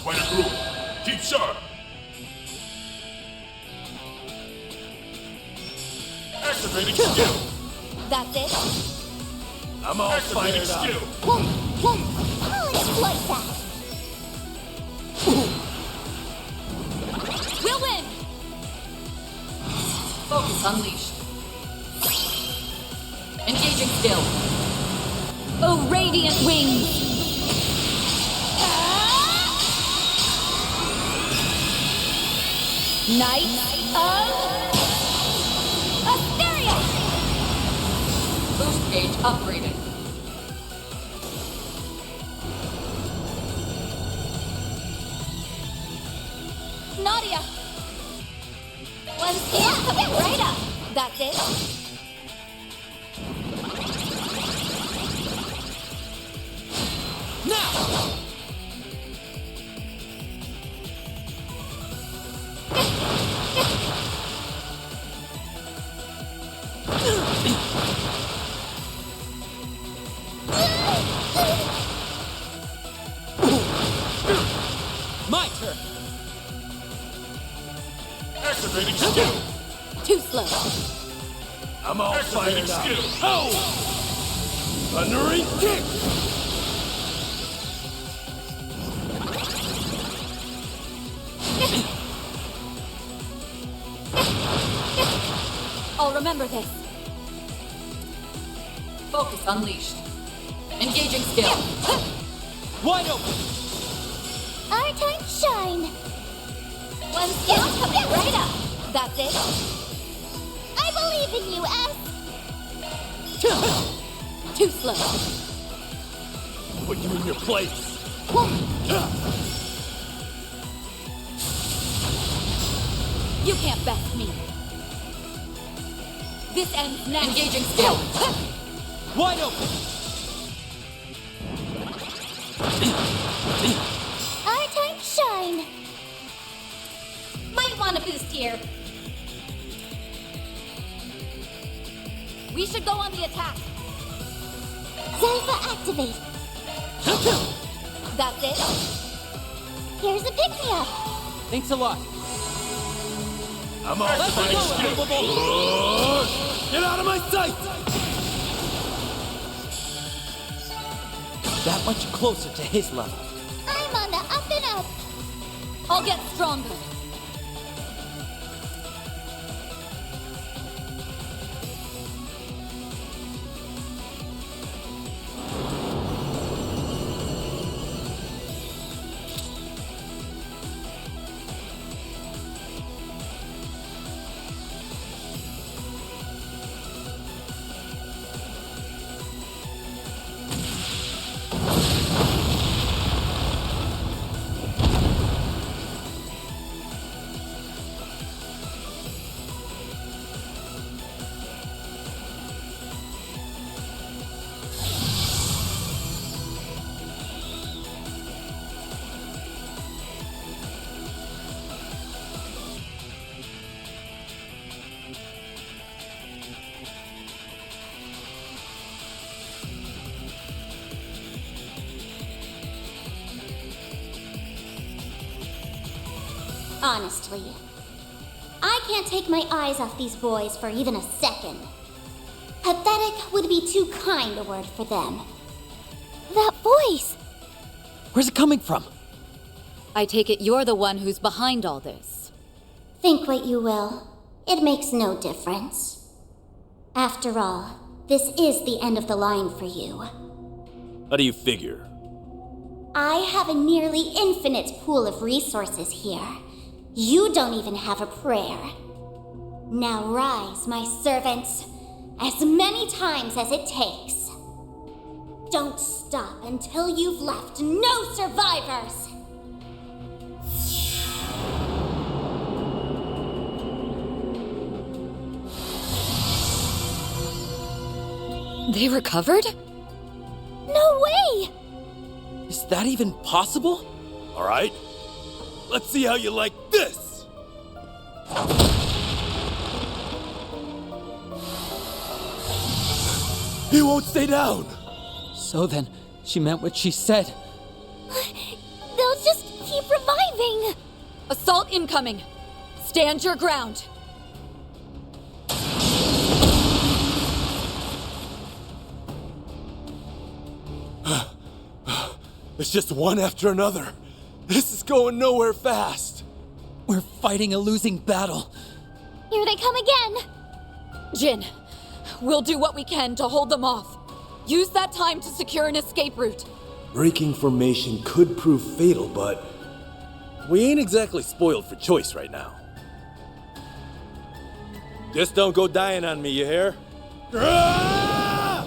Fighter crew, keep sharp. Activating skill. That's it. I'm all Activating fired up. skill. I'll exploit that. We'll win. Focus unleashed. Engaging skill. Oh, radiant wings. Knight of Asteria. Boost gauge upgraded. Nadia. One skill coming right up. That's it. Now! My turn! Activating skill. Too slow. I'm all Activating fired up. skill. Oh! Thundering kick! I'll remember this. Focus unleashed. Engaging skill. Wide open! Our time shine. One skill coming right up. That's it. I believe in you, S. Too slow. Put you in your place. You can't best me. This ends now. Engaging skill. Wide open! Our time shine. Might want a boost here. We should go on the attack. Zypha activate. That's it. Here's a pick-me-up. Thanks a lot. I'm Let's activating go, skill. unmovable! Get out of my sight! That much closer to his level. I'm on the up and up. I'll get stronger. Honestly, I can't take my eyes off these boys for even a second. Pathetic would be too kind a word for them. That voice! Where's it coming from? I take it you're the one who's behind all this. Think what you will. It makes no difference. After all, this is the end of the line for you. How do you figure? I have a nearly infinite pool of resources here. You don't even have a prayer. Now rise, my servants, as many times as it takes. Don't stop until you've left no survivors! They recovered? No way! Is that even possible? All right. Let's see how you like this! He won't stay down! So then, she meant what she said. They'll just keep reviving Amazing! Assault incoming! Stand your ground! It's just one after another. This is going nowhere fast. We're fighting a losing battle. Here they come again! Jin, we'll do what we can to hold them off. Use that time to secure an escape route. Breaking formation could prove fatal, but we ain't exactly spoiled for choice right now. Just don't go dying on me, you hear? Ah!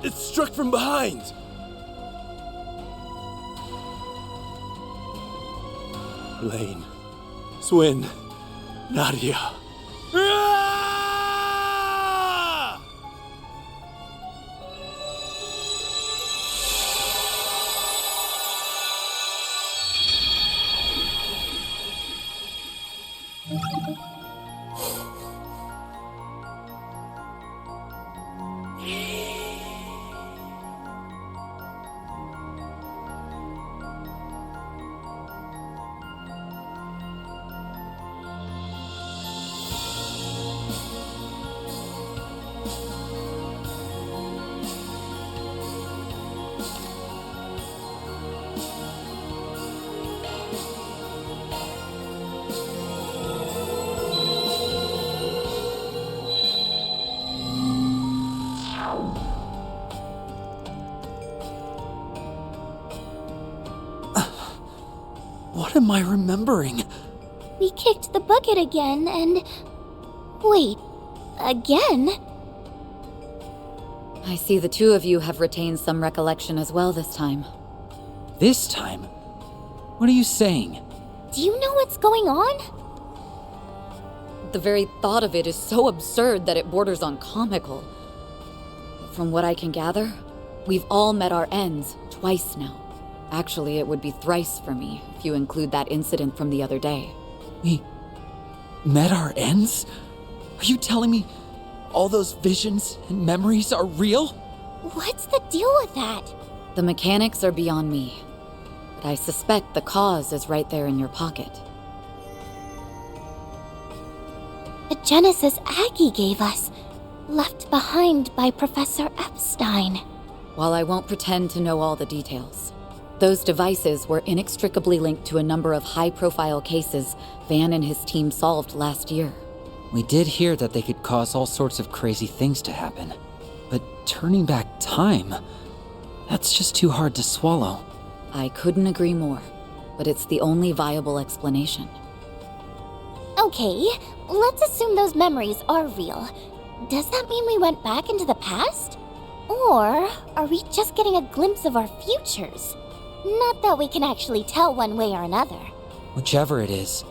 It's struck from behind. Lane, Swin, Nadia. Ah! What am I remembering? We kicked the bucket again and... Wait, again? I see the two of you have retained some recollection as well this time. This time? What are you saying? Do you know what's going on? The very thought of it is so absurd that it borders on comical. From what I can gather, we've all met our ends twice now. Actually, it would be thrice for me if you include that incident from the other day. We met our ends? Are you telling me all those visions and memories are real? What's the deal with that? The mechanics are beyond me, but I suspect the cause is right there in your pocket. The Genesis Aggie gave us, left behind by Professor Epstein. While I won't pretend to know all the details, those devices were inextricably linked to a number of high-profile cases Van and his team solved last year. We did hear that they could cause all sorts of crazy things to happen. But turning back time, that's just too hard to swallow. I couldn't agree more, but it's the only viable explanation. Okay, let's assume those memories are real. Does that mean we went back into the past? Or are we just getting a glimpse of our futures? Not that we can actually tell one way or another. Whichever it is,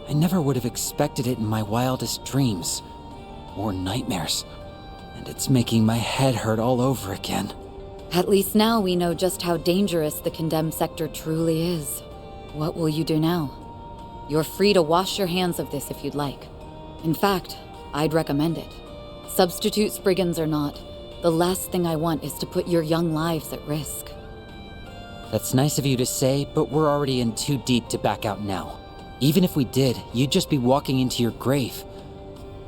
I never would have expected it in my wildest dreams. Or nightmares. And it's making my head hurt all over again. At least now we know just how dangerous the condemned sector truly is. What will you do now? You're free to wash your hands of this if you'd like. In fact, I'd recommend it. Substitute Spriggans or not, the last thing I want is to put your young lives at risk. That's nice of you to say, but we're already in too deep to back out now. Even if we did, you'd just be walking into your grave.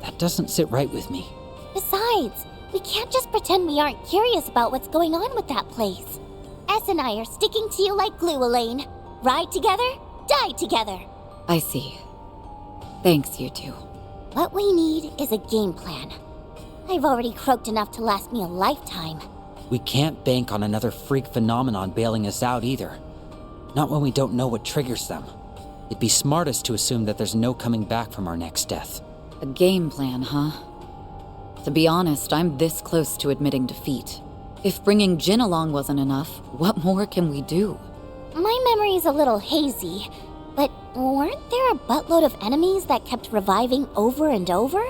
That doesn't sit right with me. Besides, we can't just pretend we aren't curious about what's going on with that place. S and I are sticking to you like glue, Elaine. Ride together, die together. I see. Thanks, you two. What we need is a game plan. I've already croaked enough to last me a lifetime. We can't bank on another freak phenomenon bailing us out either. Not when we don't know what triggers them. It'd be smartest to assume that there's no coming back from our next death. A game plan, huh? To be honest, I'm this close to admitting defeat. If bringing Jin along wasn't enough, what more can we do? My memory's a little hazy, but weren't there a buttload of enemies that kept reviving over and over?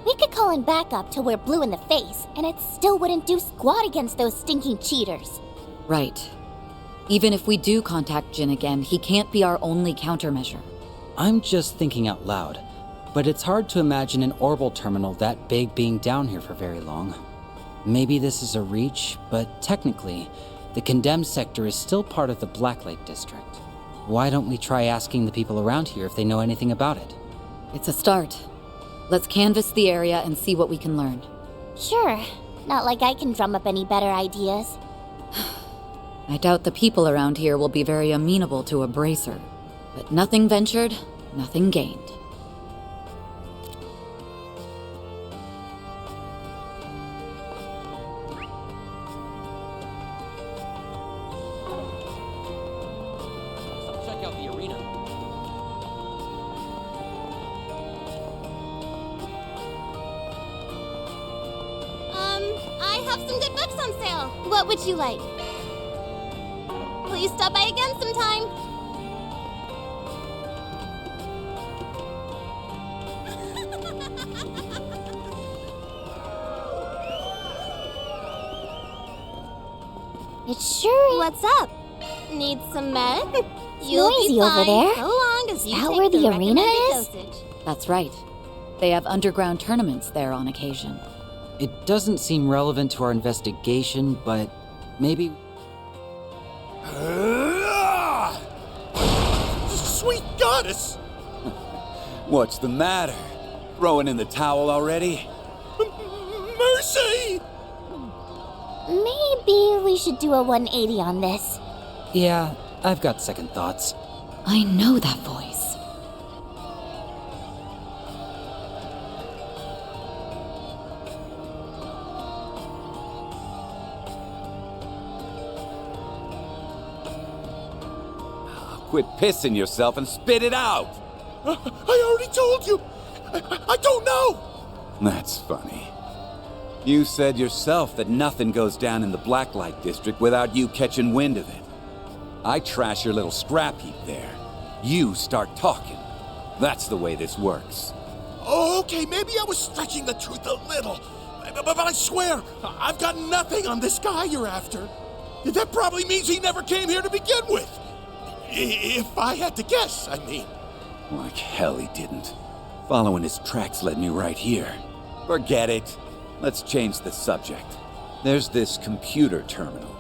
We could call in backup till we're blue in the face, and it still wouldn't do squat against those stinking cheaters. Right. Even if we do contact Jin again, he can't be our only countermeasure. I'm just thinking out loud, but it's hard to imagine an orbital terminal that big being down here for very long. Maybe this is a reach, but technically, the condemned sector is still part of the Blacklight District. Why don't we try asking the people around here if they know anything about it? It's a start. Let's canvass the area and see what we can learn. Sure. Not like I can drum up any better ideas. I doubt the people around here will be very amenable to a bracer. But nothing ventured, nothing gained. Check out the arena. I have some good books on sale. What would you like? Please stop by again sometime. It sure is. What's up? Need some med? You'll noisy be fine over there. so long as you Is that take where the arena recommended is? dosage. That's right. They have underground tournaments there on occasion. It doesn't seem relevant to our investigation, but maybe... Sweet goddess! What's the matter? Throwing in the towel already? Mercy! Maybe we should do a 180 on this. Yeah, I've got second thoughts. I know that voice. Quit pissing yourself and spit it out! I already told you! I don't know! That's funny. You said yourself that nothing goes down in the Blacklight District without you catching wind of it. I trash your little scrap heap there. You start talking. That's the way this works. Oh, okay, maybe I was stretching the truth a little. But I swear, I've got nothing on this guy you're after. That probably means he never came here to begin with. If I had to guess, I mean. Like hell he didn't. Following his tracks led me right here. Forget it. Let's change the subject. There's this computer terminal.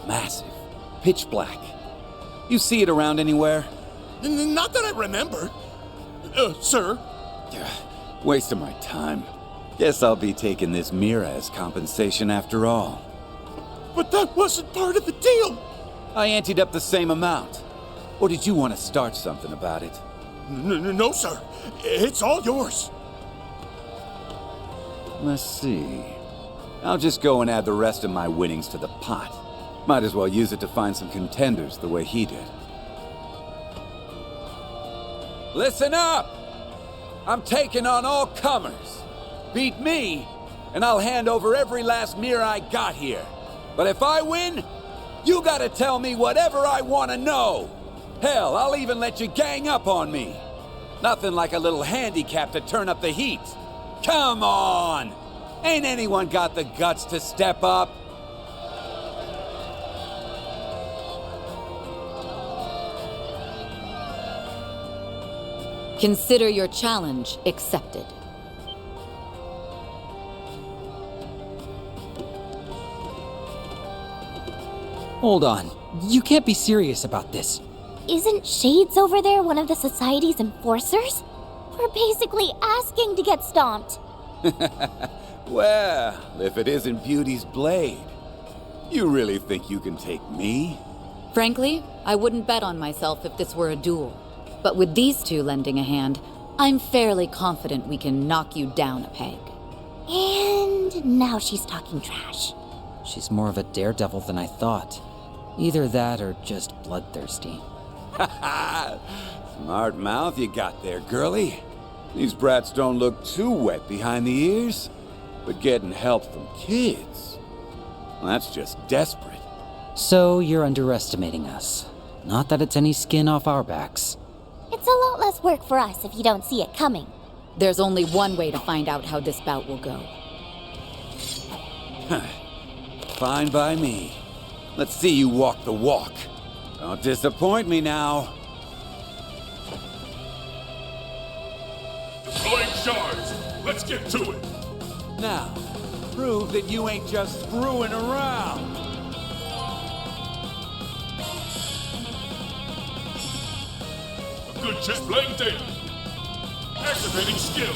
Massive. Pitch black. You see it around anywhere? Not that I remember. Sir? Waste of my time. Guess I'll be taking this mirror as compensation after all. But that wasn't part of the deal. I anteed up the same amount. Or did you want to start something about it? No, sir. It's all yours. Let's see. I'll just go and add the rest of my winnings to the pot. Might as well use it to find some contenders the way he did. Listen up! I'm taking on all comers. Beat me, and I'll hand over every last mirror I got here. But if I win, you gotta tell me whatever I want to know. Hell, I'll even let you gang up on me. Nothing like a little handicap to turn up the heat. Come on! Ain't anyone got the guts to step up? Consider your challenge accepted. Hold on. You can't be serious about this. Isn't Shades over there one of the Society's enforcers? We're basically asking to get stomped. Well, if it isn't Beauty's blade. You really think you can take me? Frankly, I wouldn't bet on myself if this were a duel. But with these two lending a hand, I'm fairly confident we can knock you down a peg. And now she's talking trash. She's more of a daredevil than I thought. Either that or just bloodthirsty. Smart mouth you got there, girlie. These brats don't look too wet behind the ears. But getting help from kids, that's just desperate. So you're underestimating us. Not that it's any skin off our backs. It's a lot less work for us if you don't see it coming. There's only one way to find out how this bout will go. Fine by me. Let's see you walk the walk. Don't disappoint me now. Blowing shards. Let's get to it. Now, prove that you ain't just screwing around. Good chess playing data. Activating skill.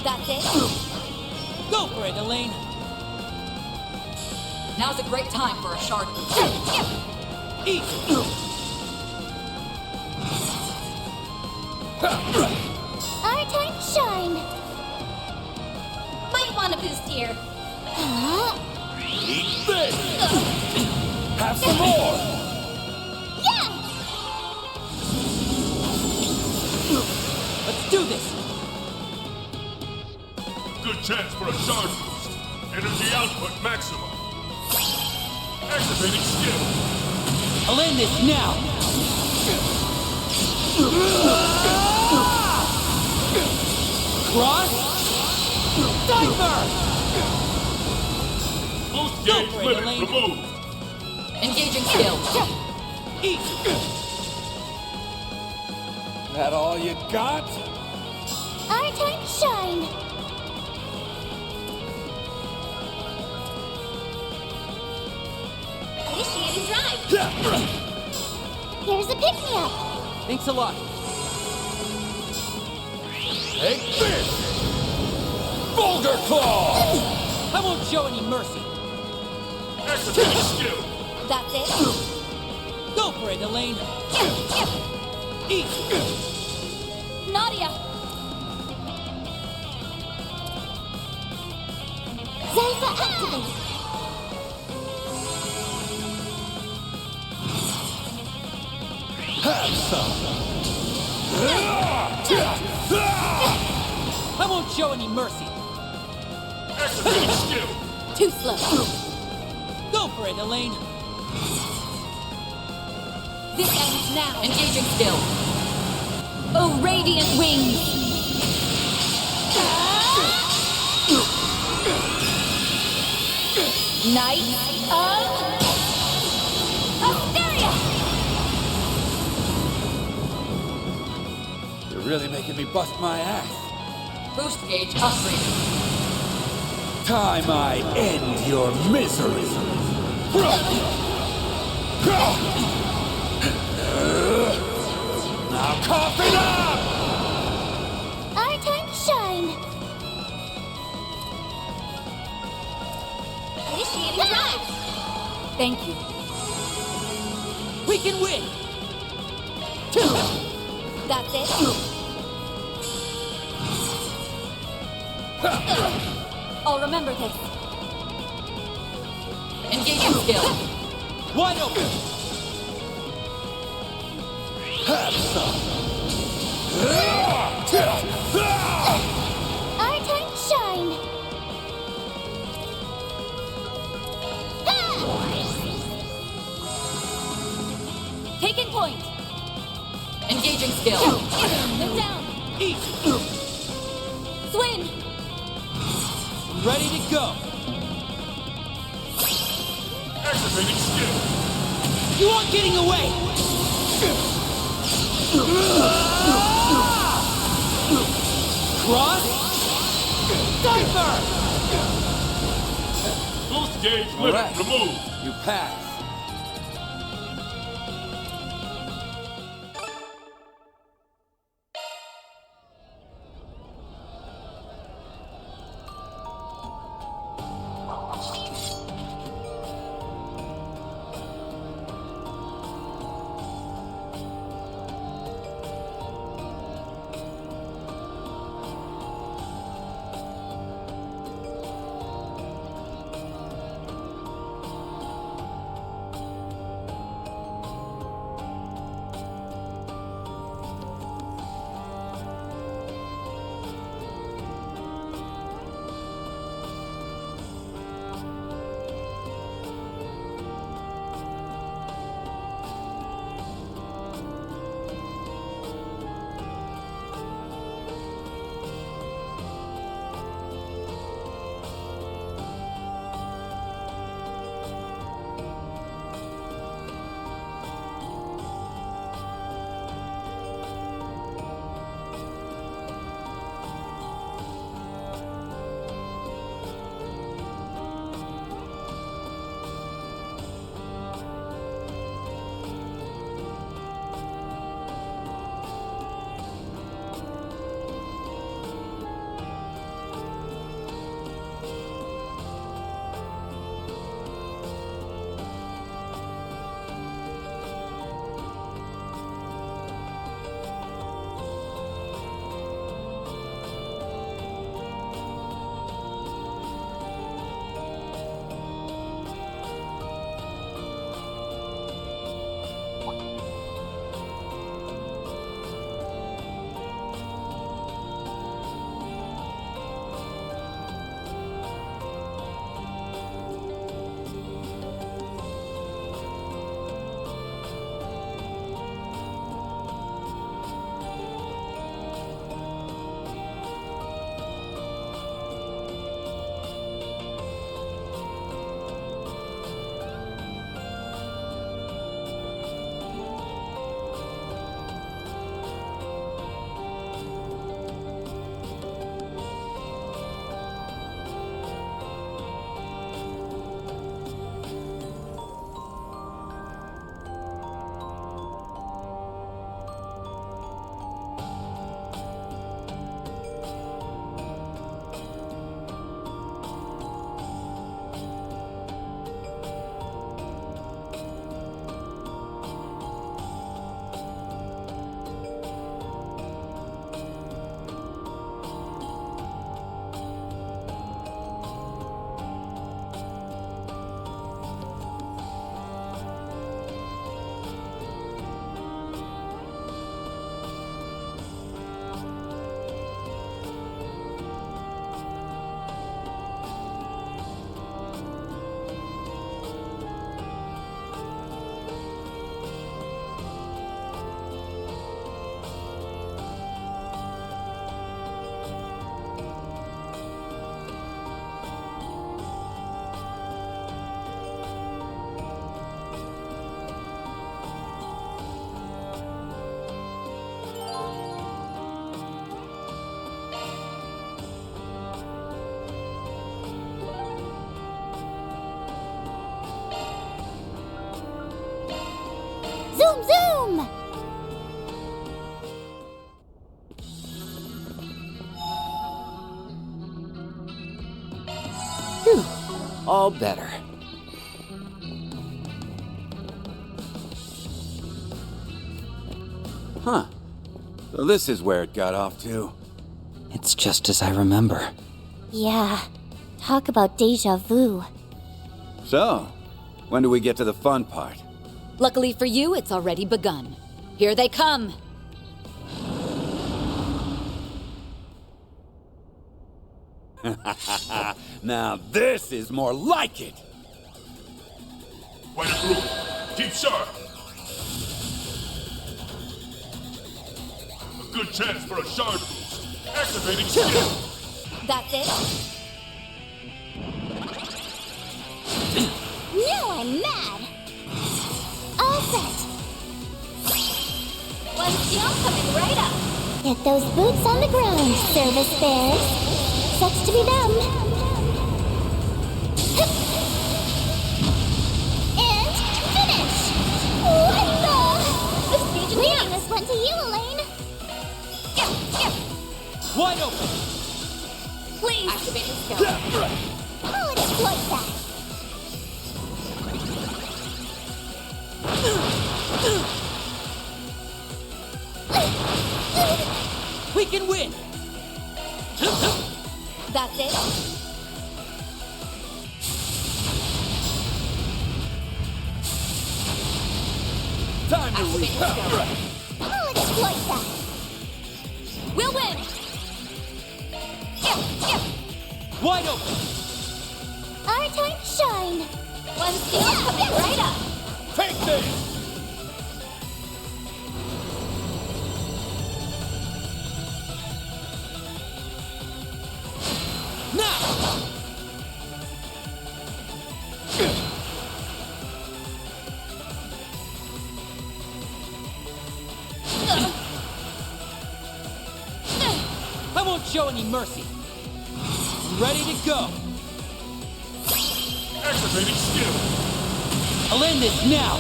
That's it. Go for it, Elaine. Now's a great time for a shard boost. Eat. Our time to shine. Might want a boost here. Eat this! Have some more! Yeah! Let's do this. Good chance for a shard boost. Energy output maximum. Activating skill. I'll end this now. Cross. Diver. Boost gauge for it, limit Elaine. removed. Engaging skill. Eat. That all you got? Our time to shine. Initiating drive. Here's a pick-me-up. Thanks a lot. Take this! Boulder Claw! I won't show any mercy. Activating skill. That's it. Go for it, Elaine. Eat. Nadia. Zypher activate. Have some! I won't show any mercy. Activating skill. Too slow. Go for it, Elaine. This ends now. Engaging skill. Oh, radiant wings. Knight of Asteria. You're really making me bust my ass. Boost gauge upgraded. Time I end your misery. Now cough it up! Our time to shine. Initiating drive. Thank you. We can win. That's it. I'll remember this. Engaging skill. Wide open. Have some! Our time to shine. Taking point. Engaging skill. They're down. Eat. Swim. Ready to go. Activating skill. You aren't getting away. Cross. Diver. Boost gauge All limit right. removed. You pass. all better. Huh. So this is where it got off to. It's just as I remember. Yeah. Talk about deja vu. So, when do we get to the fun part? Luckily for you, it's already begun. Here they come! Now this is more like it! Way to group. Keep sharp. A good chance for a shard boost. Activating skill. That's it? Now I'm mad! All set! One skill coming right up. Get those boots on the ground, service bears. Sucks to be them. And finish! Voila! Leaving this one to you, Elaine. Wide open! Please! Activating skill. I'll exploit that. We can win! That's it? Time to recover! I'll exploit that. We'll win! Wide open! Our time to shine. One skill coming right up. Take this! Now! I won't show any mercy. I'm ready to go. Activating skill. I'll end this now.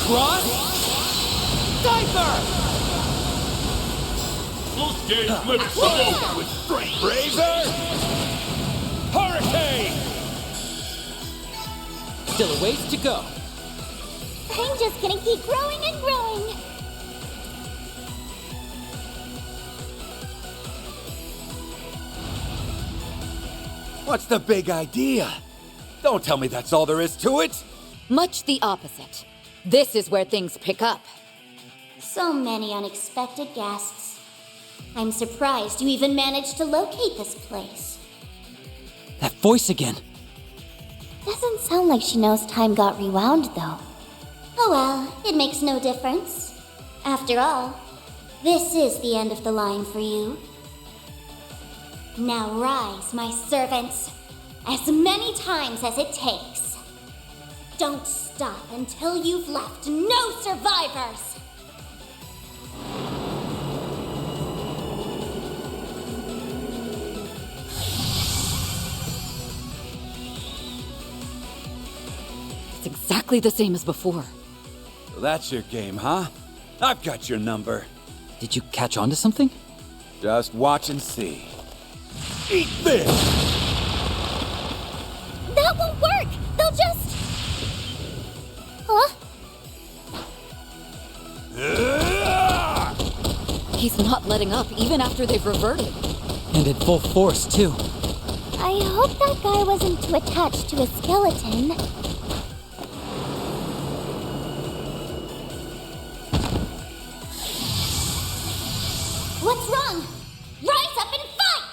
Cross. Diaper! Boost gauge limit over with strength. Razor! Hurricane! Still a ways to go. I'm just gonna keep growing and growing. What's the big idea? Don't tell me that's all there is to it! Much the opposite. This is where things pick up. So many unexpected guests. I'm surprised you even managed to locate this place. That voice again. Doesn't sound like she knows time got rewound, though. Oh well, it makes no difference. After all, this is the end of the line for you. Now rise, my servants, as many times as it takes. Don't stop until you've left no survivors! It's exactly the same as before. So that's your game, huh? I've got your number. Did you catch on to something? Just watch and see. Eat this! That won't work! They'll just... Huh? He's not letting up even after they've reverted. And at full force, too. I hope that guy wasn't too attached to a skeleton. What's wrong? Rise up and fight!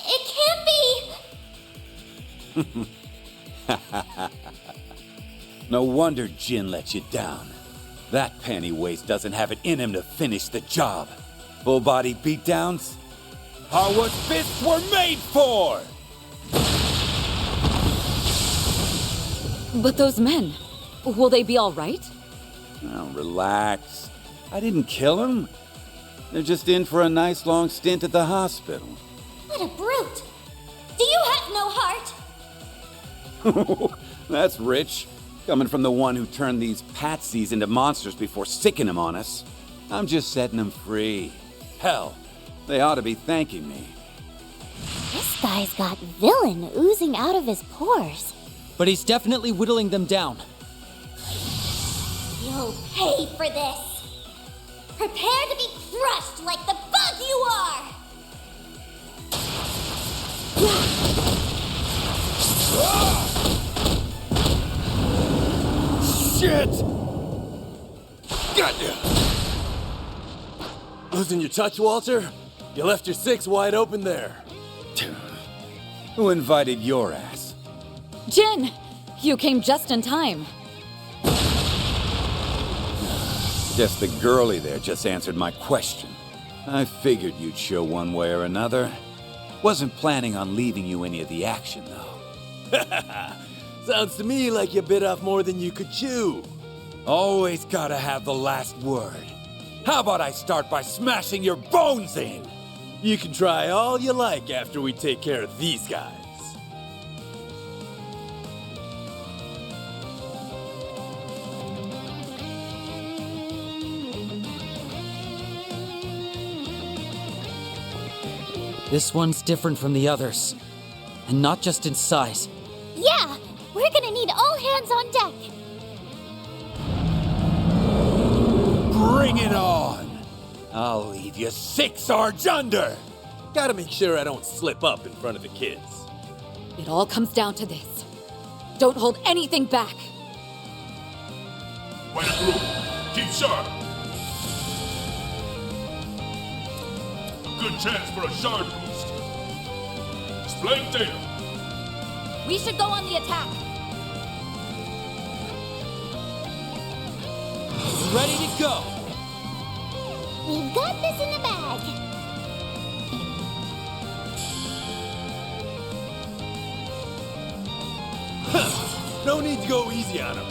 It can't be! No wonder Jin let you down. That panty waste doesn't have it in him to finish the job. Full body beatdowns are what fists were made for! But those men, will they be all right? Now relax. I didn't kill them. They're just in for a nice long stint at the hospital. What a brute! Do you have no heart? That's rich. Coming from the one who turned these patsies into monsters before sicking them on us. I'm just setting them free. Hell, they ought to be thanking me. This guy's got villain oozing out of his pores. But he's definitely whittling them down. You'll pay for this. Prepare to be crushed like the bug you are! Shit! Got you! Losing your touch, Walter? You left your six wide open there. Who invited your ass? Jin! You came just in time. Guess the girlie there just answered my question. I figured you'd show one way or another. Wasn't planning on leaving you any of the action, though. Sounds to me like you bit off more than you could chew. Always gotta have the last word. How about I start by smashing your bones in? You can try all you like after we take care of these guys. This one's different from the others. And not just in size. Yeah, we're gonna need all hands on deck. Bring it on! I'll leave you 6 Sarge under! Gotta make sure I don't slip up in front of the kids. It all comes down to this. Don't hold anything back. Fight it through. Keep sharp. A good chance for a shard boost. Explain data. We should go on the attack. Ready to go! We've got this in the bag. No need to go easy on him.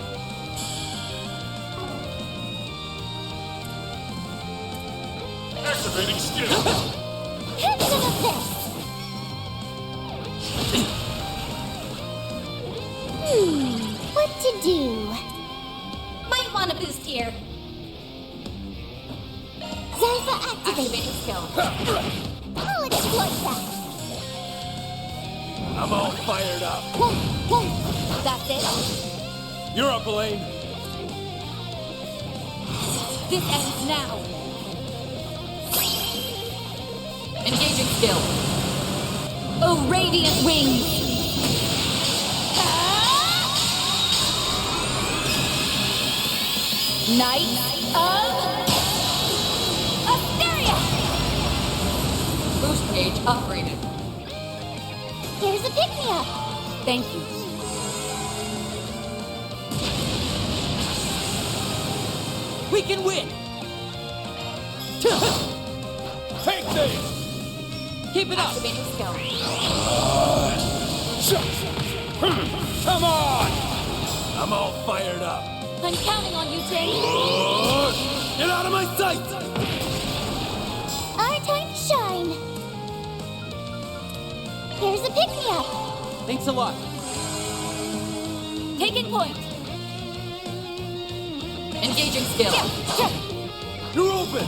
Activating skill. Hit some of this. What to do? Might want a boost here. Zypha activated. Activating skill. I'll exploit that. I'm all fired up. Whoa. That's it. You're up, Elaine. This ends now. Engaging skill. Oh, radiant wings! Knight of Asteria! Boost page upgraded. Here's a pick-me-up. Thank you. We can win! Take this! Keep it up! Activating skill. Come on! I'm all fired up. I'm counting on you, Jin. Get out of my sight! Our time to shine. Here's a pick-me-up. Thanks a lot. Taking point. Engaging skill. You're open!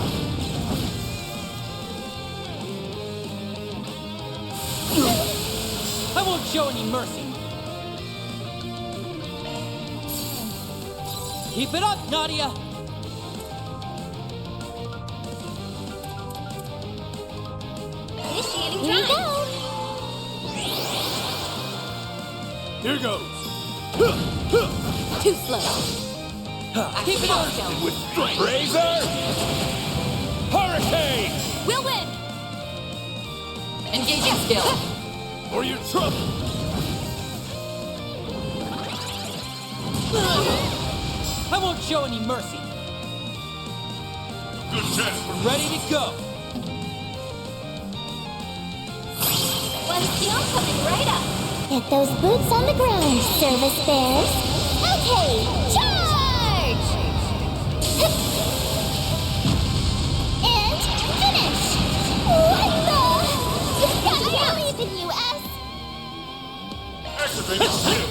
I won't show any mercy. Keep it up, Nadia! Initiating Here we time. go. Here goes. Too slow. Keep it up! Skill. With strength. Razor! Hurricane! We'll win. Engaging skill. Or your trouble. I won't show any mercy. Good chance for Ready to go! One skill coming right up. Get those boots on the ground, service bears. Okay, charge! And finish! What the? I believe in you, S. activating skill.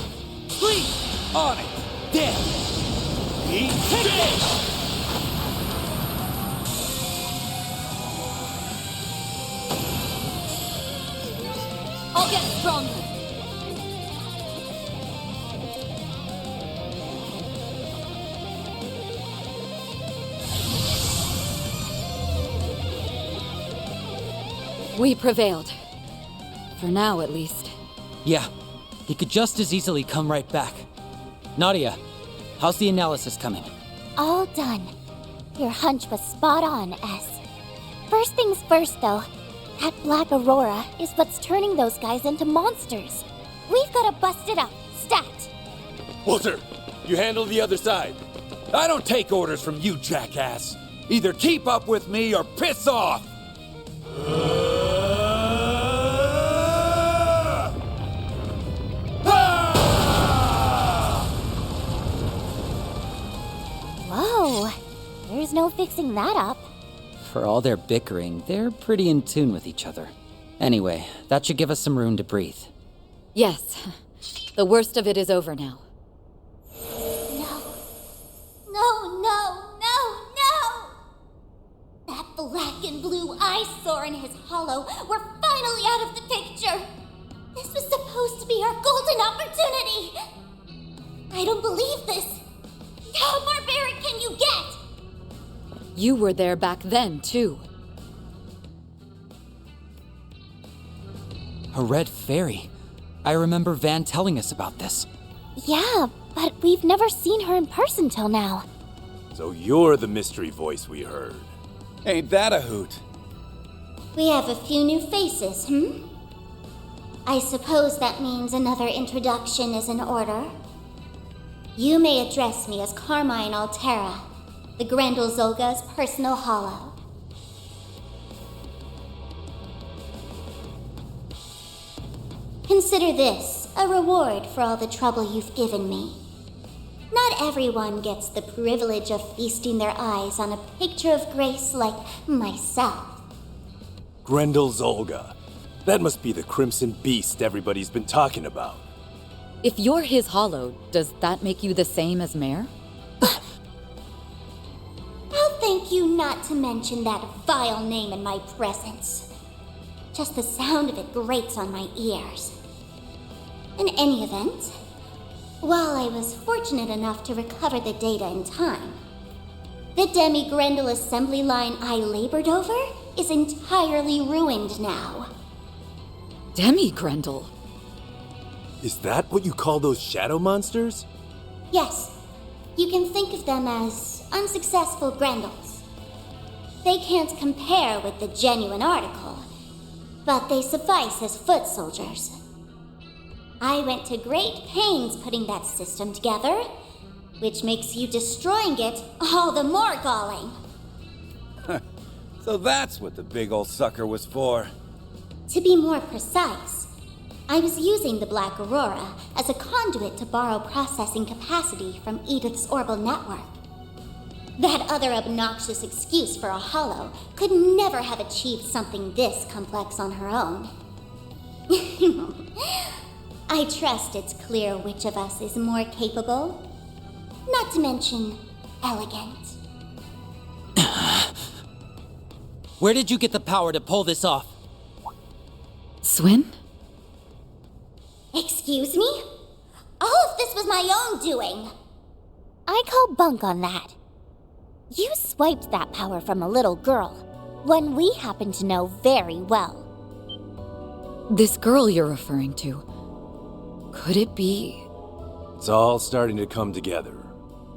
Please! On it! Damn! Eat this! I'll get stronger. We prevailed. For now, at least. Yeah, he could just as easily come right back. Nadia, how's the analysis coming? All done. Your hunch was spot on, S. First things first, though. That black aurora is what's turning those guys into monsters. We've gotta bust it up. Stat! Walter, you handle the other side. I don't take orders from you, jackass. Either keep up with me or piss off! Whoa. There's no fixing that up. For all their bickering, they're pretty in tune with each other. Anyway, that should give us some room to breathe. Yes. The worst of it is over now. No. No, no, no, no! That black and blue eyesore in his hollow were finally out of the picture! This was supposed to be our golden opportunity! I don't believe this! How barbaric can you get? You were there back then, too. A red fairy. I remember Van telling us about this. Yeah, but we've never seen her in person till now. So you're the mystery voice we heard. Ain't that a hoot? We have a few new faces, I suppose that means another introduction is in order. You may address me as Carmine Altera, the Grendel Zolga's personal hollow. Consider this a reward for all the trouble you've given me. Not everyone gets the privilege of feasting their eyes on a picture of grace like myself. Grendel Zolga. That must be the Crimson Beast everybody's been talking about. If you're his hollow, does that make you the same as Mare? I'll thank you not to mention that vile name in my presence. Just the sound of it grates on my ears. In any event, while I was fortunate enough to recover the data in time, the Demi-Grendel assembly line I labored over is entirely ruined now. Demi-Grendel? Is that what you call those shadow monsters? Yes, you can think of them as unsuccessful Grendels. They can't compare with the genuine article, but they suffice as foot soldiers. I went to great pains putting that system together, which makes you destroying it all the more galling. So that's what the big old sucker was for. To be more precise, I was using the Black Aurora as a conduit to borrow processing capacity from Edith's orbital network. That other obnoxious excuse for a hollow could never have achieved something this complex on her own. I trust it's clear which of us is more capable, not to mention elegant. Where did you get the power to pull this off? Swin? Excuse me? All of this was my own doing. I call bunk on that. You swiped that power from a little girl, one we happen to know very well. This girl you're referring to. Could it be? It's all starting to come together.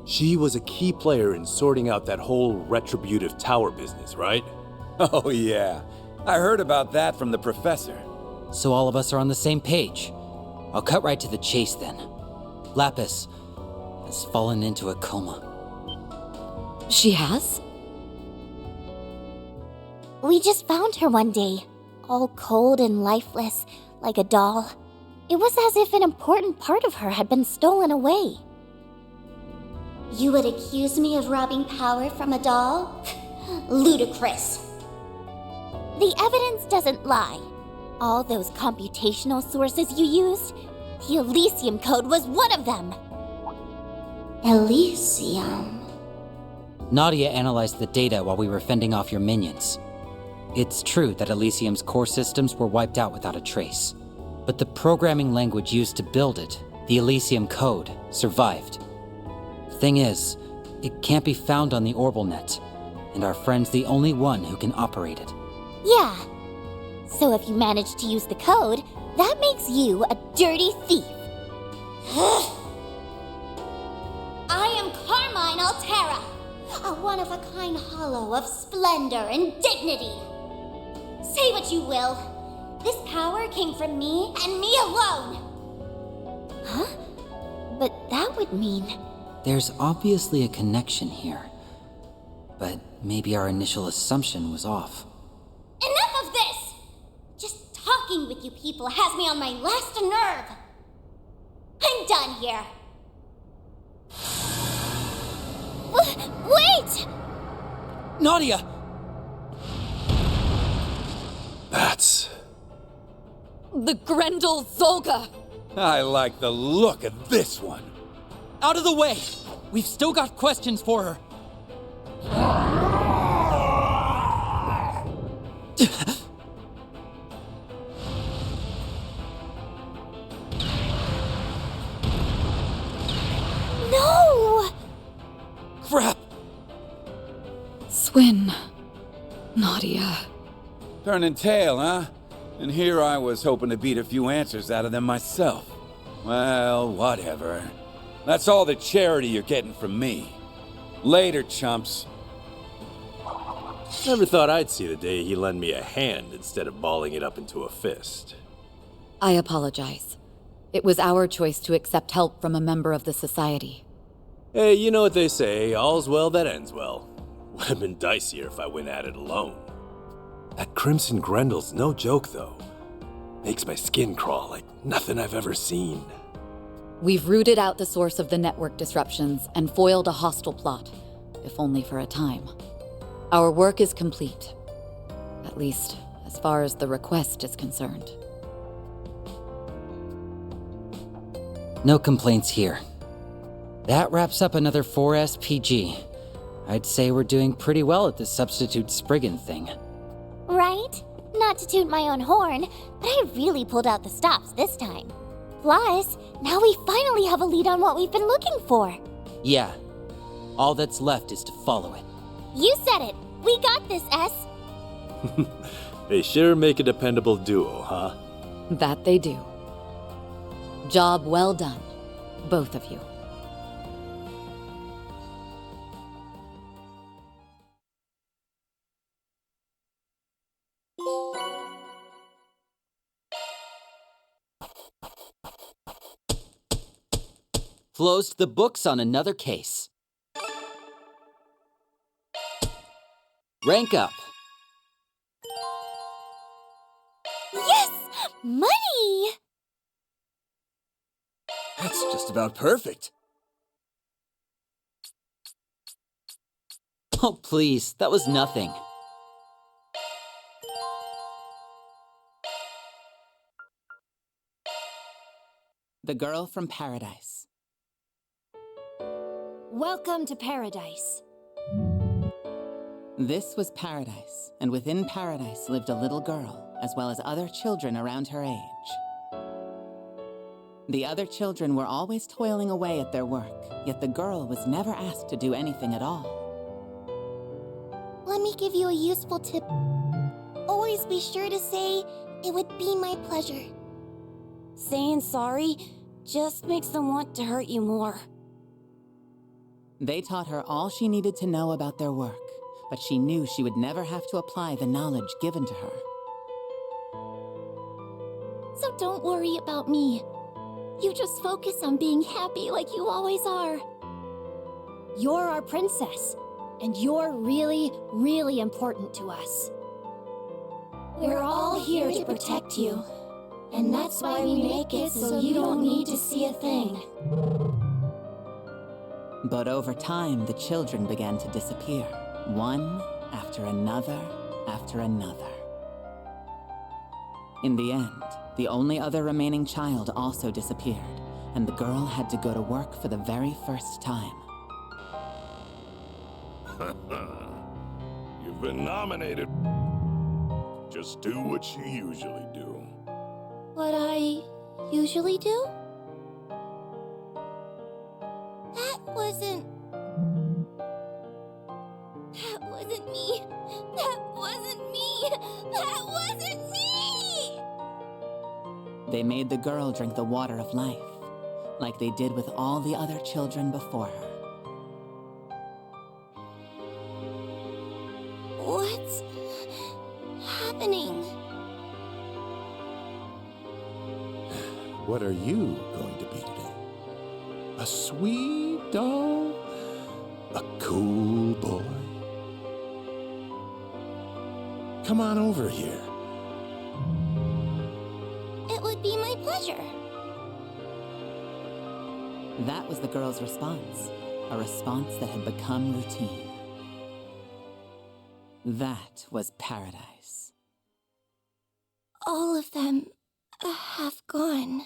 She was a key player in sorting out that whole retributive tower business, right? Oh, yeah. I heard about that from the professor. So all of us are on the same page. I'll cut right to the chase then. Lapis has fallen into a coma. She has? We just found her one day, all cold and lifeless, like a doll. It was as if an important part of her had been stolen away. You would accuse me of robbing power from a doll? Ludicrous. The evidence doesn't lie. All those computational sources you used, the Elysium Code was one of them. Elysium. Nadia analyzed the data while we were fending off your minions. It's true that Elysium's core systems were wiped out without a trace. But the programming language used to build it, the Elysium code, survived. Thing is, it can't be found on the Orbalnet, and our friend's the only one who can operate it. Yeah. So if you manage to use the code, that makes you a dirty thief. I am Carmine Altera, a one-of-a-kind hollow of splendor and dignity. Say what you will. This power came from me and me alone. Huh? But that would mean... There's obviously a connection here, but maybe our initial assumption was off. Enough of this! Just talking with you people has me on my last nerve. I'm done here. Wait! Nadia! That's... The Grendel Zolga! I like the look of this one. Out of the way! We've still got questions for her. No! Crap! Swin. Nadia. Turning tail, huh? And here I was hoping to beat a few answers out of them myself. Well, whatever. That's all the charity you're getting from me. Later, chumps. Never thought I'd see the day he lent me a hand instead of balling it up into a fist. I apologize. It was our choice to accept help from a member of the Society. Hey, you know what they say, all's well that ends well. Would have been dicier if I went at it alone. That Crimson Grendel's no joke, though. Makes my skin crawl like nothing I've ever seen. We've rooted out the source of the network disruptions and foiled a hostile plot, if only for a time. Our work is complete. At least, as far as the request is concerned. No complaints here. That wraps up another 4 SPG. I'd say we're doing pretty well at this substitute Spriggan thing. Right? Not to toot my own horn, but I really pulled out the stops this time. Plus, now we finally have a lead on what we've been looking for. Yeah. All that's left is to follow it. You said it. We got this, S. They sure make a dependable duo, huh? That they do. Job well done, both of you. Closed the books on another case. Rank up. Yes! Money! That's just about perfect. Oh, please, that was nothing. The Girl from Paradise. Welcome to Paradise. This was Paradise, and within Paradise lived a little girl, as well as other children around her age. The other children were always toiling away at their work, yet the girl was never asked to do anything at all. Let me give you a useful tip. Always be sure to say, "It would be my pleasure." Saying sorry just makes them want to hurt you more. They taught her all she needed to know about their work, but she knew she would never have to apply the knowledge given to her. So don't worry about me. You just focus on being happy like you always are. You're our princess, and you're really, really important to us. We're all here to protect you, and that's why we make it so you don't need to see a thing. But over time, the children began to disappear, one after another after another. In the end, the only other remaining child also disappeared, and the girl had to go to work for the very first time. You've been nominated. Just do what you usually do. What I usually do? That wasn't me. That wasn't me. That wasn't me! They made the girl drink the water of life, like they did with all the other children before her. What's happening? What are you going to be today? A sweet doll? A cool boy? Come on over here. It would be my pleasure. That was the girl's response, a response that had become routine. That was paradise. All of them have gone.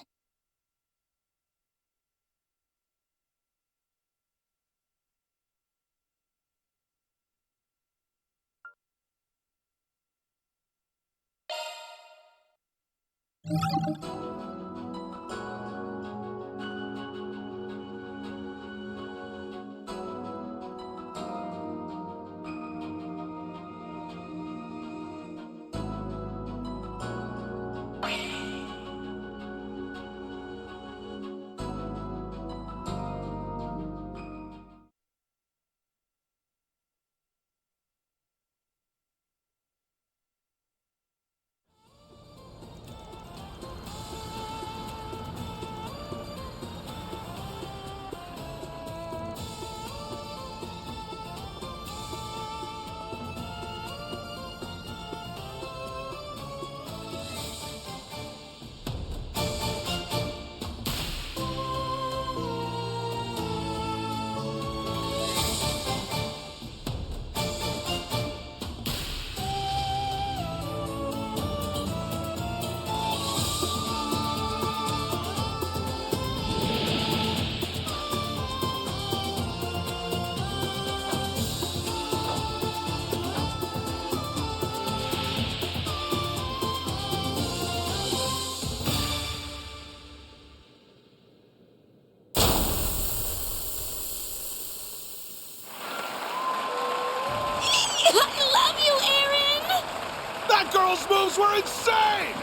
That girl's moves were insane!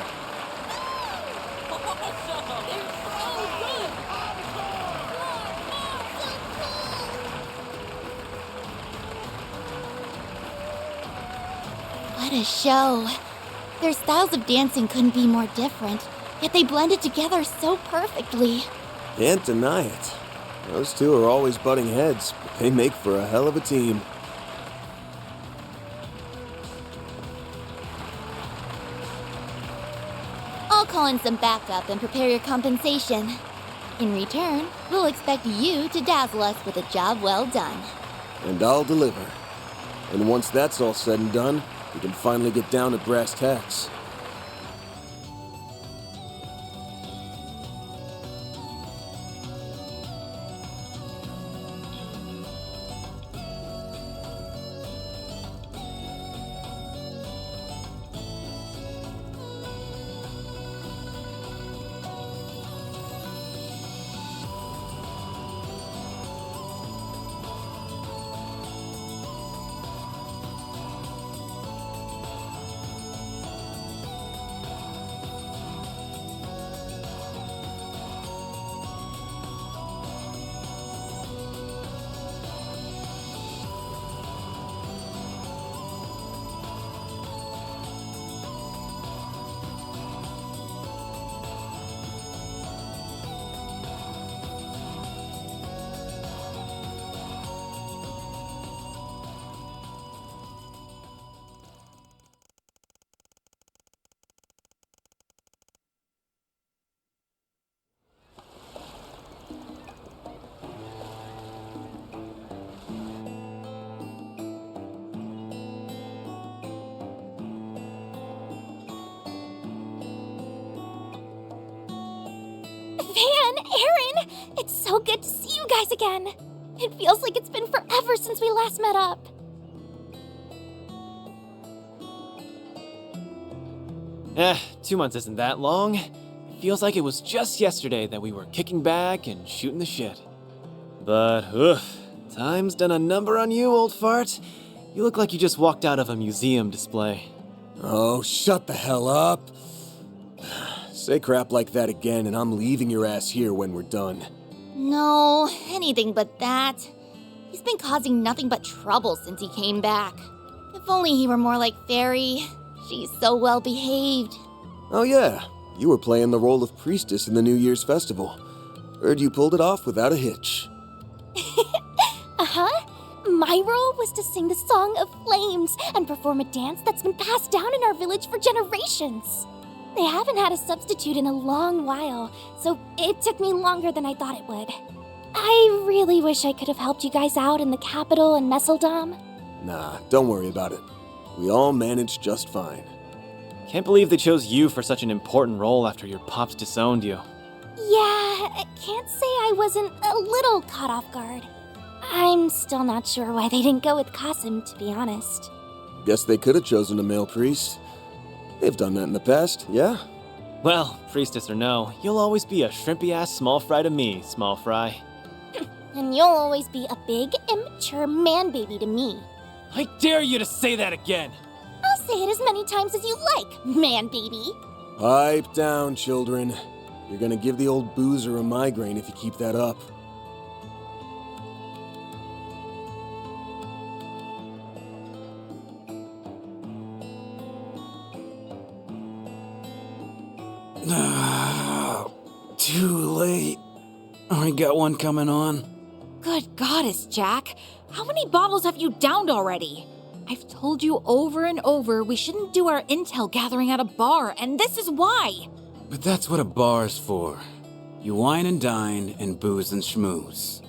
What a show. Their styles of dancing couldn't be more different, yet they blended together so perfectly. Can't deny it. Those two are always butting heads, but they make for a hell of a team. I'll call in some backup and prepare your compensation. In return, we'll expect you to dazzle us with a job well done. And I'll deliver. And once that's all said and done, we can finally get down to brass tacks. guys again. It feels like it's been forever since we last met up. 2 months isn't that long. It feels like it was just yesterday that we were kicking back and shooting the shit. But, time's done a number on you, old fart. You look like you just walked out of a museum display. Oh, shut the hell up. Say crap like that again, and I'm leaving your ass here when we're done. No, anything but that. He's been causing nothing but trouble since he came back. If only he were more like Fairy. She's so well behaved. Oh yeah, you were playing the role of priestess in the New Year's festival. Heard you pulled it off without a hitch. Uh-huh. My role was to sing the Song of Flames and perform a dance that's been passed down in our village for generations. They haven't had a substitute in a long while, so it took me longer than I thought it would. I really wish I could have helped you guys out in the capital and Messeldom. Nah, don't worry about it. We all managed just fine. Can't believe they chose you for such an important role after your pops disowned you. Yeah, I can't say I wasn't a little caught off guard. I'm still not sure why they didn't go with Qasim, to be honest. Guess they could have chosen a male priest. They've done that in the past, yeah? Well, priestess or no, you'll always be a shrimpy-ass small fry to me, small fry. And you'll always be a big, immature man-baby to me. I dare you to say that again! I'll say it as many times as you like, man-baby. Pipe down, children. You're gonna give the old boozer a migraine if you keep that up. Too late. I got one coming on. Good goddess, Jack. How many bottles have you downed already? I've told you over and over we shouldn't do our intel gathering at a bar, and this is why. But that's what a bar's for. You wine and dine and booze and schmooze.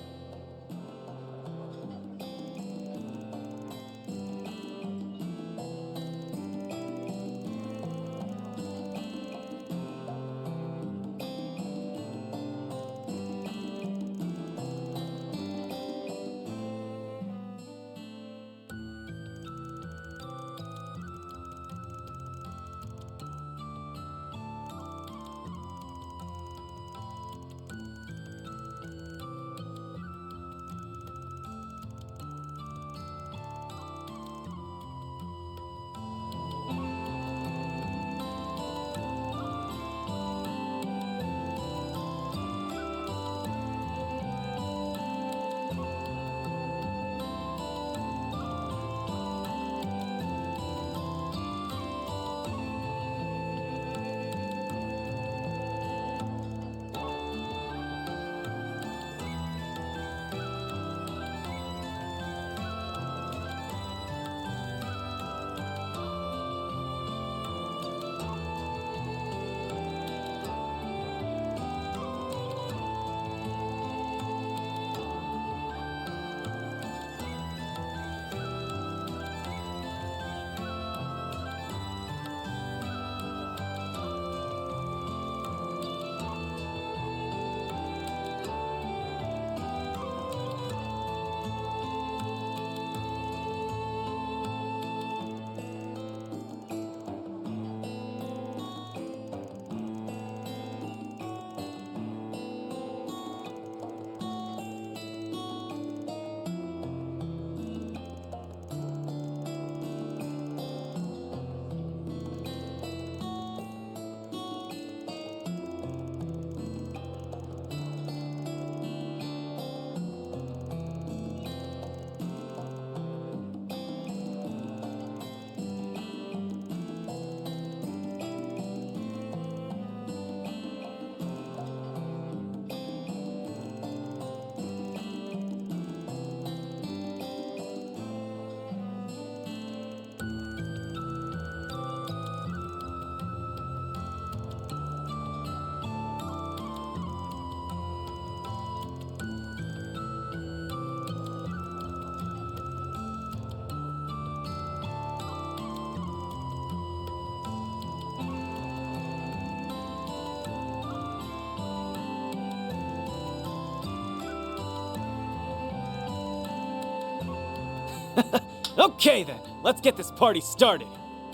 Okay then, let's get this party started.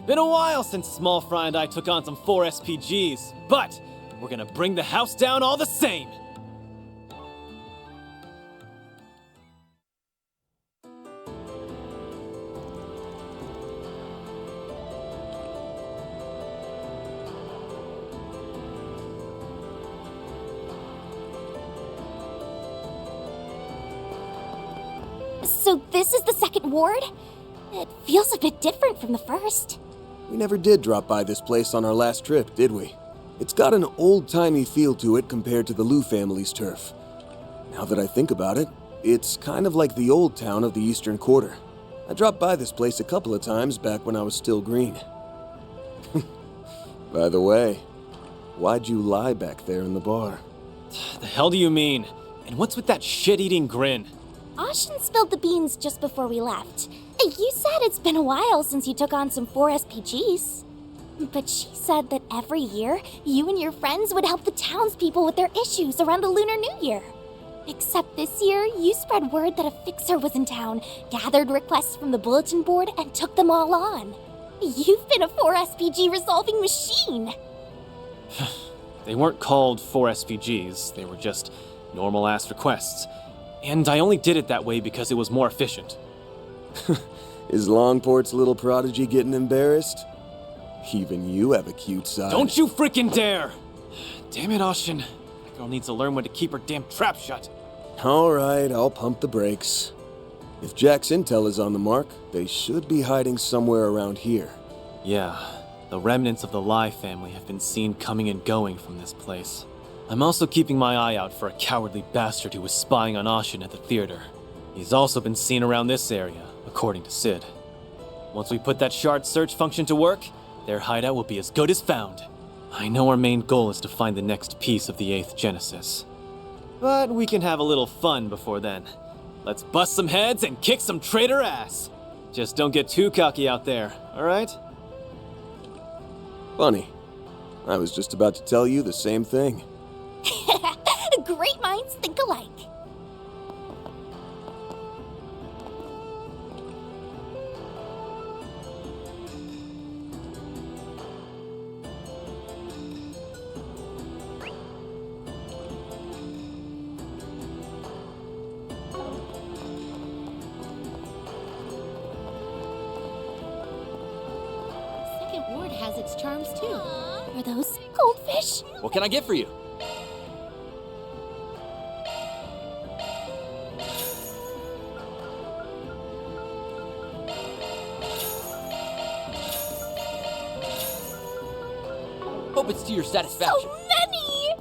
Been a while since Small Fry and I took on some 4 SPGs, but we're gonna bring the house down all the same. So this is the second ward? It feels a bit different from the first. We never did drop by this place on our last trip, did we? It's got an old-timey feel to it compared to the Liu family's turf. Now that I think about it, it's kind of like the old town of the Eastern Quarter. I dropped by this place a couple of times back when I was still green. By the way, why'd you lie back there in the bar? The hell do you mean? And what's with that shit-eating grin? Ashin spilled the beans just before we left. You said it's been a while since you took on some 4 SPGs. But she said that every year, you and your friends would help the townspeople with their issues around the Lunar New Year. Except this year, you spread word that a fixer was in town, gathered requests from the bulletin board, and took them all on. You've been a 4 SPG resolving machine. They weren't called 4 SPGs, they were just normal-ass requests. And I only did it that way because it was more efficient. Is Longport's little prodigy getting embarrassed? Even you have a cute side. Don't you freaking dare! Damn it, Ashin. That girl needs to learn when to keep her damn trap shut. Alright, I'll pump the brakes. If Jack's intel is on the mark, they should be hiding somewhere around here. Yeah, the remnants of the Lai family have been seen coming and going from this place. I'm also keeping my eye out for a cowardly bastard who was spying on Ashin at the theater. He's also been seen around this area, according to Sid. Once we put that shard search function to work, their hideout will be as good as found. I know our main goal is to find the next piece of the 8th Genesis. But we can have a little fun before then. Let's bust some heads and kick some traitor ass. Just don't get too cocky out there, alright? Funny. I was just about to tell you the same thing. Great minds think alike. Second ward has its charms too. Are those goldfish? What can I get for you? Hope it's to your satisfaction. So many!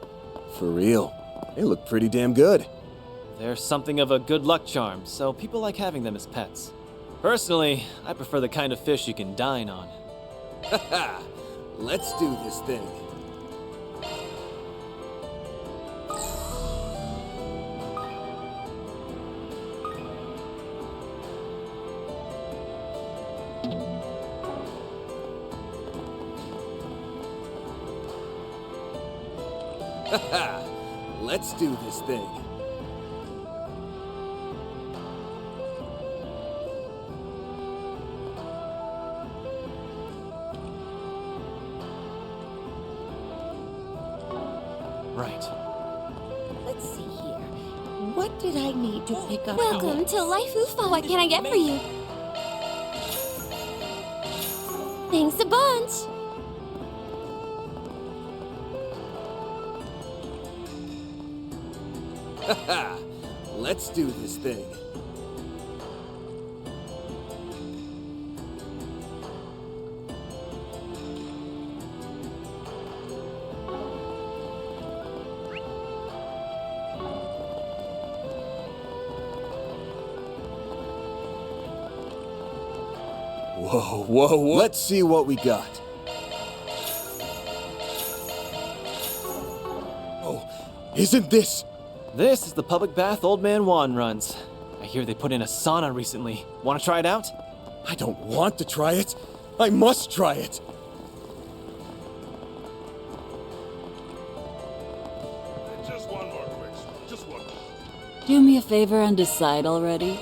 For real. They look pretty damn good. They're something of a good luck charm, so people like having them as pets. Personally, I prefer the kind of fish you can dine on. Haha! Let's do this thing. Haha! Let's do this thing. Right. Let's see here. What did I need to pick up? Welcome to Life Ufa. What can I get for you? Thanks a bunch. Haha! Let's do this thing. Whoa, whoa, whoa. Let's see what we got. Oh, isn't this... This is the public bath Old Man Juan runs. I hear they put in a sauna recently. Want to try it out? I don't want to try it. I must try it. Just one more, quick. Just one more. Do me a favor and decide already.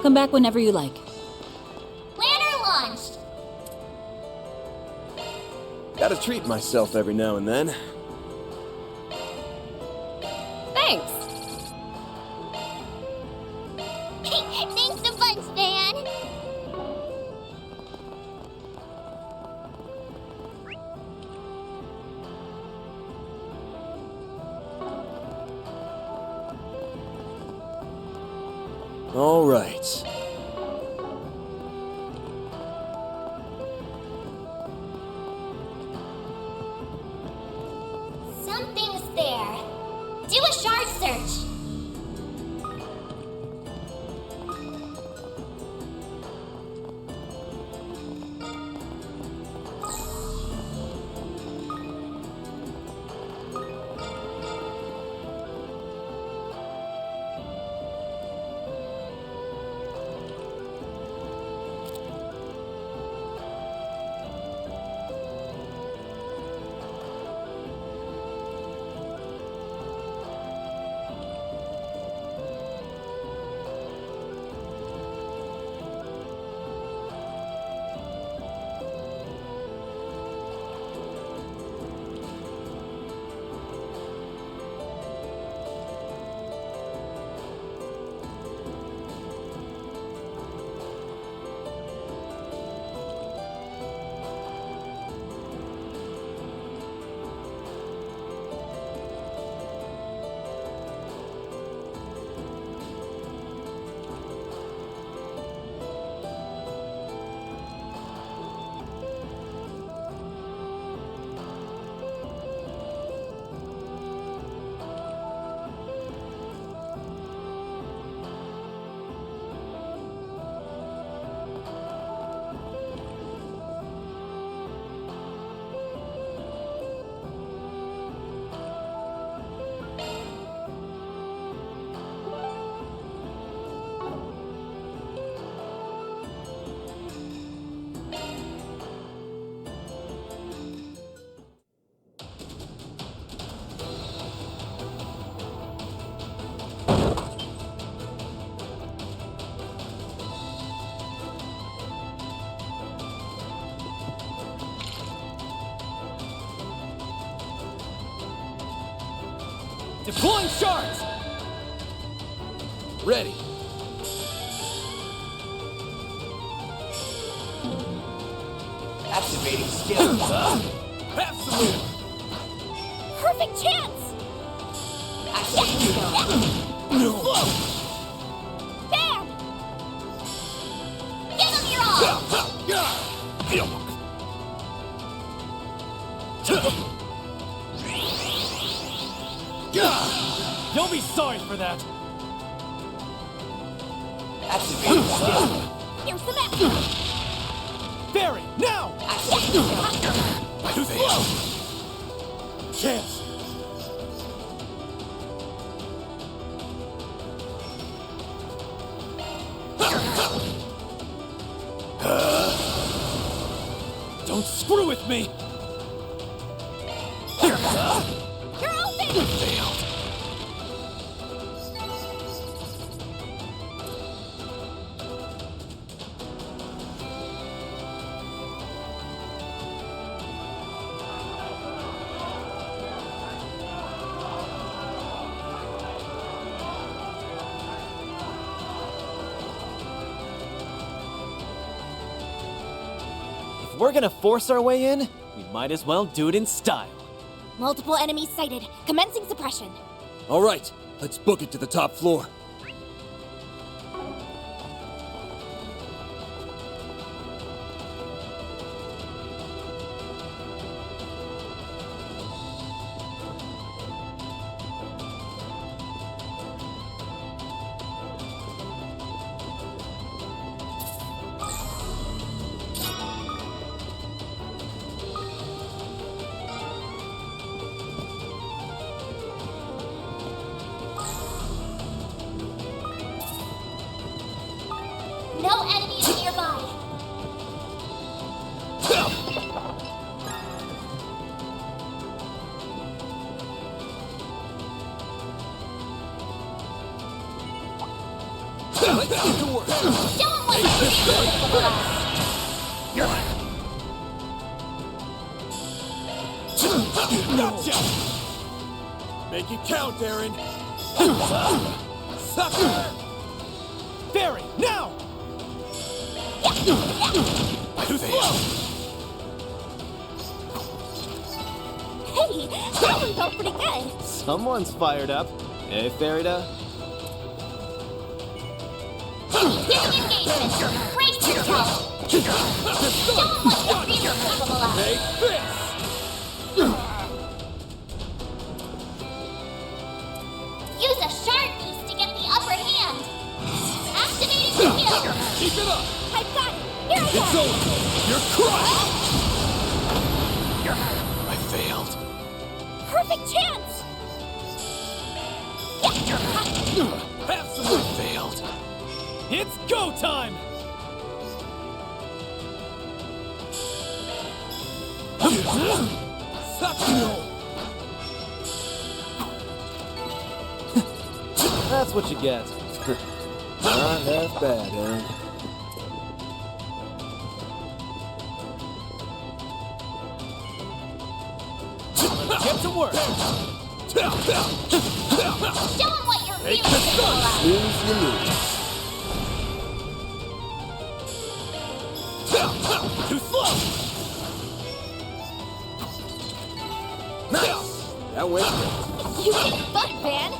Come back whenever you like. Planner launched! Gotta treat myself every now and then. Thanks. Thanks a bunch, Van! All right. Something's there. Do a shard search. Deploying shards! Ready. Activating skill. Absolute! Perfect chance! Activating skill. Bam! Give him your all! You'll be sorry for that! Activating skill. Here's the map! Barry, now! Activating skill. Chance! Don't screw with me! You're open! Failed. If we're gonna force our way in, we might as well do it in style. Multiple enemies sighted. Commencing suppression. All right, let's book it to the top floor. No enemies nearby. Let's get to work. Show 'em what you're capable of! Gotcha! Make it count, Aaron. Sucker! Barry, now! Hey, that one felt pretty good. Someone's fired up. Hey, Farida. Beginning engagement! Brace yourself! Show 'em what you're really capable of! Take this! Use a shard boost to get the upper hand! Activating skill! Keep it up! I've got it. Here I It's go. over! You're crushed! I failed. Perfect chance. Have some I failed. It's go time! sucker! That's what you get. Not half bad, Aaron. Get to work. Show 'em what you're really capable of! Snooze, you lose. Too slow! Nice! That went great. You kicked butt, Van.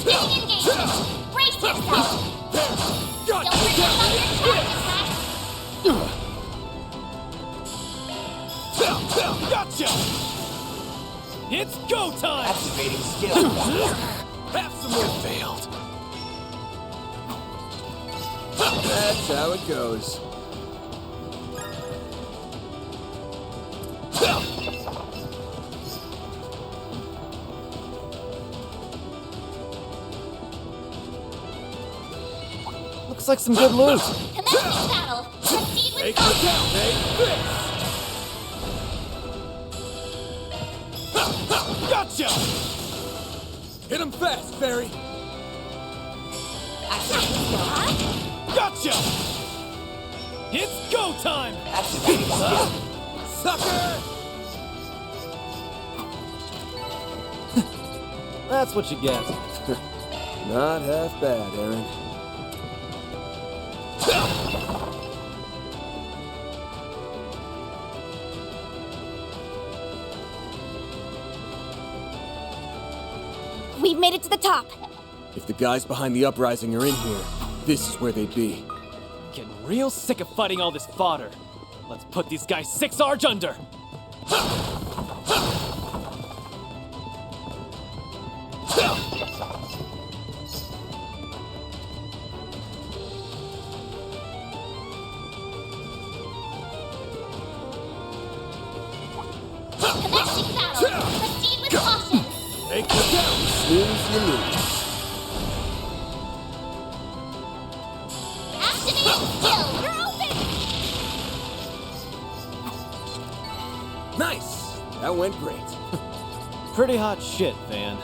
Beginning engagement! Brace yourself! Don't forget about your charge attack! Gotcha! It's go time! Activating skill. Have some more! Failed. That's how it goes. Looks like some good loot. Commencing battle! Proceed with Take caution! it down, take this! Gotcha! Hit him fast, Barry! Activating skill. Gotcha! It's go time! Activating skill. Sucker! That's what you get. Not half bad, Aaron. We've made it to the top. If the guys behind the uprising are in here, this is where they'd be. Getting real sick of fighting all this fodder. Let's put these guys 6 Arch under. Commencing battle! Proceed with caution! Take it down! Snooze, you lose. Activating skill! You're open! Nice! That went great. Pretty hot shit, Van.